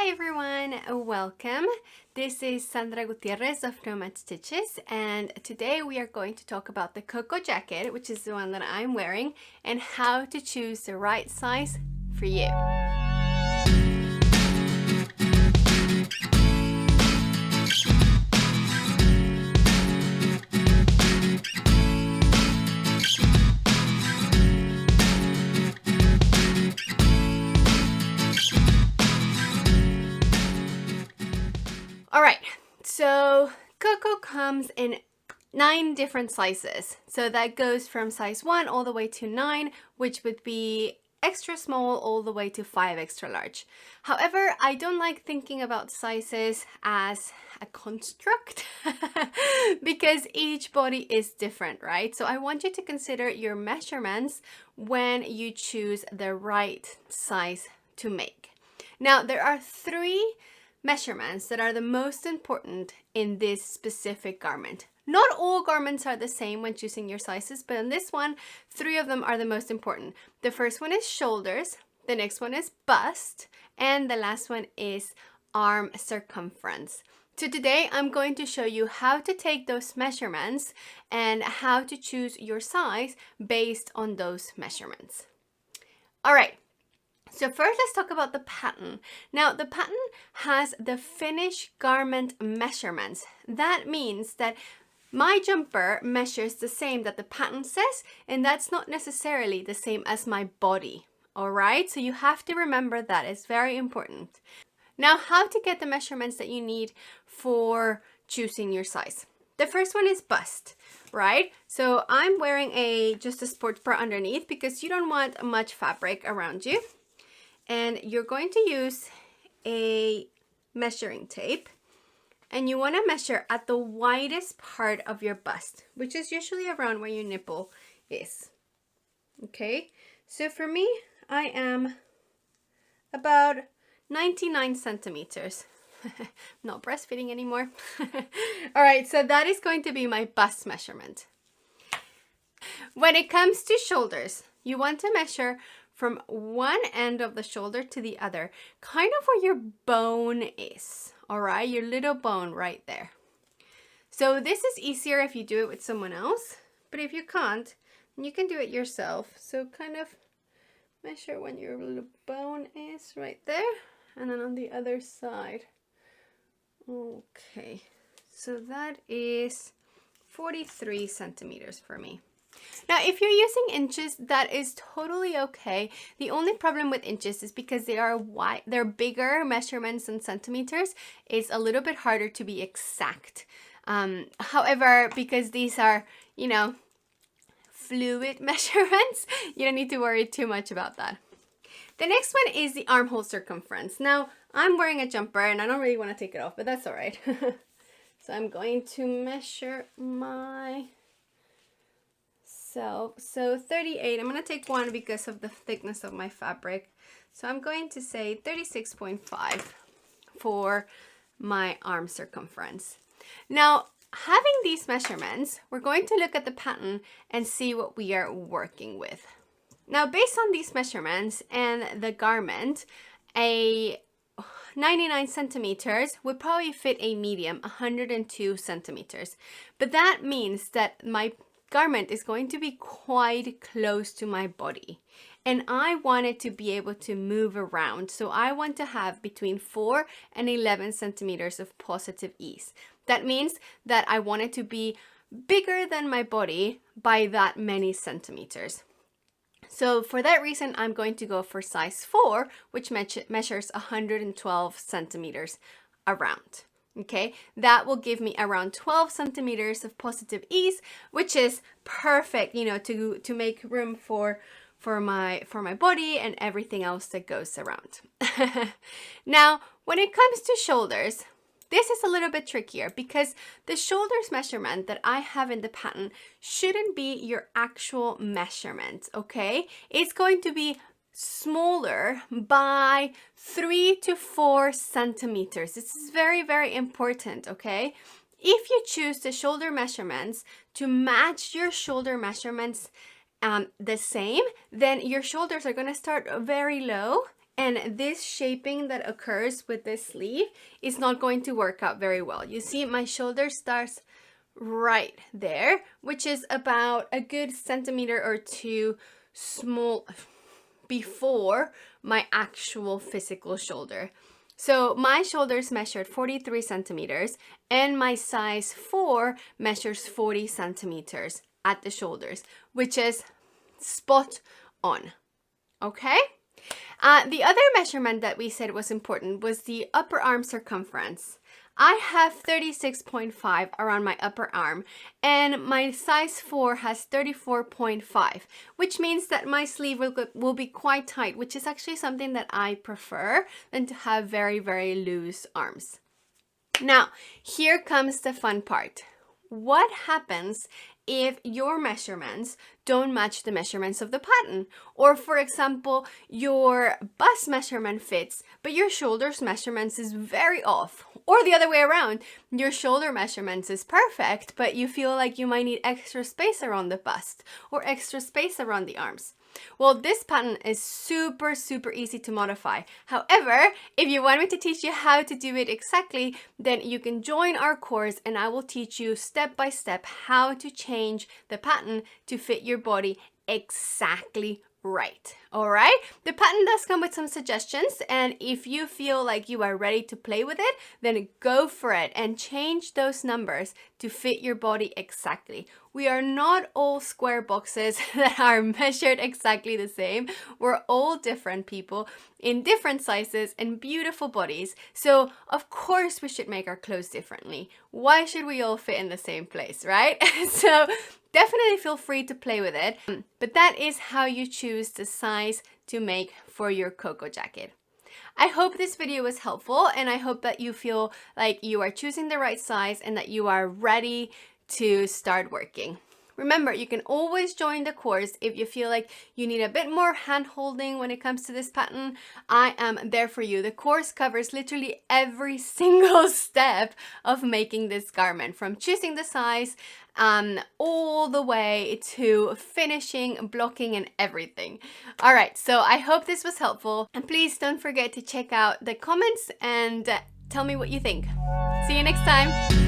Hi everyone, welcome. This is Sandra Gutierrez of Nomad Stitches, and today we are going to talk about the Coco jacket, which is the one that I'm wearing, and how to choose the right size for you. All right, so Coco comes in 9 different sizes. So that goes from size 1 all the way to 9, which would be extra small all the way to 5 extra large. However, I don't like thinking about sizes as a construct because each body is different, right? So I want you to consider your measurements when you choose the right size to make. Now, there are 3 measurements that are the most important in this specific garment. Not all garments are the same when choosing your sizes, but in this one, 3 of them are the most important. The first one is shoulders, the next one is bust, and the last one is arm circumference. So today I'm going to show you how to take those measurements and how to choose your size based on those measurements. All right. So first, let's talk about the pattern. Now, the pattern has the finished garment measurements. That means that my jumper measures the same that the pattern says, and that's not necessarily the same as my body. All right, so you have to remember that. It's very important. Now, how to get the measurements that you need for choosing your size. The first one is bust, right? So I'm wearing just a sports bra underneath because you don't want much fabric around you. And you're going to use a measuring tape, and you want to measure at the widest part of your bust, which is usually around where your nipple is. Okay, so for me, I am about 99 centimeters. Not breastfeeding anymore. All right, so that is going to be my bust measurement. When it comes to shoulders, you want to measure from one end of the shoulder to the other, kind of where your bone is, all right? Your little bone right there. So this is easier if you do it with someone else, but if you can't, you can do it yourself. So kind of measure when your little bone is right there, and then on the other side. Okay, so that is 43 centimeters for me. Now, if you're using inches, that is totally okay. The only problem with inches is because they're bigger measurements than centimeters. It's a little bit harder to be exact. However, because these are, fluid measurements, you don't need to worry too much about that. The next one is the armhole circumference. Now, I'm wearing a jumper and I don't really want to take it off, but that's all right. So I'm going to measure So 38, I'm going to take 1 because of the thickness of my fabric. So I'm going to say 36.5 for my arm circumference. Now, having these measurements, we're going to look at the pattern and see what we are working with. Now, based on these measurements and the garment, a 99 centimeters would probably fit a medium, 102 centimeters. But that means that my garment is going to be quite close to my body, and I want it to be able to move around. So I want to have between 4 and 11 centimeters of positive ease. That means that I want it to be bigger than my body by that many centimeters. So for that reason, I'm going to go for size 4, which measures 112 centimeters around. Okay, that will give me around 12 centimeters of positive ease, which is perfect, to make room for my body and everything else that goes around. Now, when it comes to shoulders, this is a little bit trickier because the shoulders measurement that I have in the pattern shouldn't be your actual measurement, okay? It's going to be smaller by 3 to 4 centimeters. This is very, very important, okay? If you choose the shoulder measurements to match your shoulder measurements the same, then your shoulders are going to start very low and this shaping that occurs with this sleeve is not going to work out very well. You see my shoulder starts right there, which is about a good centimeter or two small before my actual physical shoulder. So my shoulders measured 43 centimeters and my size 4 measures 40 centimeters at the shoulders, which is spot on. Okay? The other measurement that we said was important was the upper arm circumference. I have 36.5 around my upper arm and my size 4 has 34.5, which means that my sleeve will be quite tight, which is actually something that I prefer than to have very, very loose arms. Now, here comes the fun part. What happens if your measurements don't match the measurements of the pattern? Or for example, your bust measurement fits, but your shoulders measurements is very off. Or the other way around, your shoulder measurements is perfect, but you feel like you might need extra space around the bust or extra space around the arms. Well, this pattern is super, super easy to modify. However, if you want me to teach you how to do it exactly, then you can join our course and I will teach you step by step how to change the pattern to fit your body exactly right. All right, the pattern does come with some suggestions, and if you feel like you are ready to play with it, then go for it and change those numbers to fit your body exactly. We are not all square boxes that are measured exactly the same. We're all different people in different sizes and beautiful bodies. So of course we should make our clothes differently. Why should we all fit in the same place, right? So definitely feel free to play with it. But that is how you choose the size to make for your Coco jacket. I hope this video was helpful, and I hope that you feel like you are choosing the right size and that you are ready to start working. Remember, you can always join the course if you feel like you need a bit more hand-holding when it comes to this pattern. I am there for you. The course covers literally every single step of making this garment, from choosing the size all the way to finishing, blocking, and everything. All right, so I hope this was helpful, and please don't forget to check out the comments and tell me what you think. See you next time.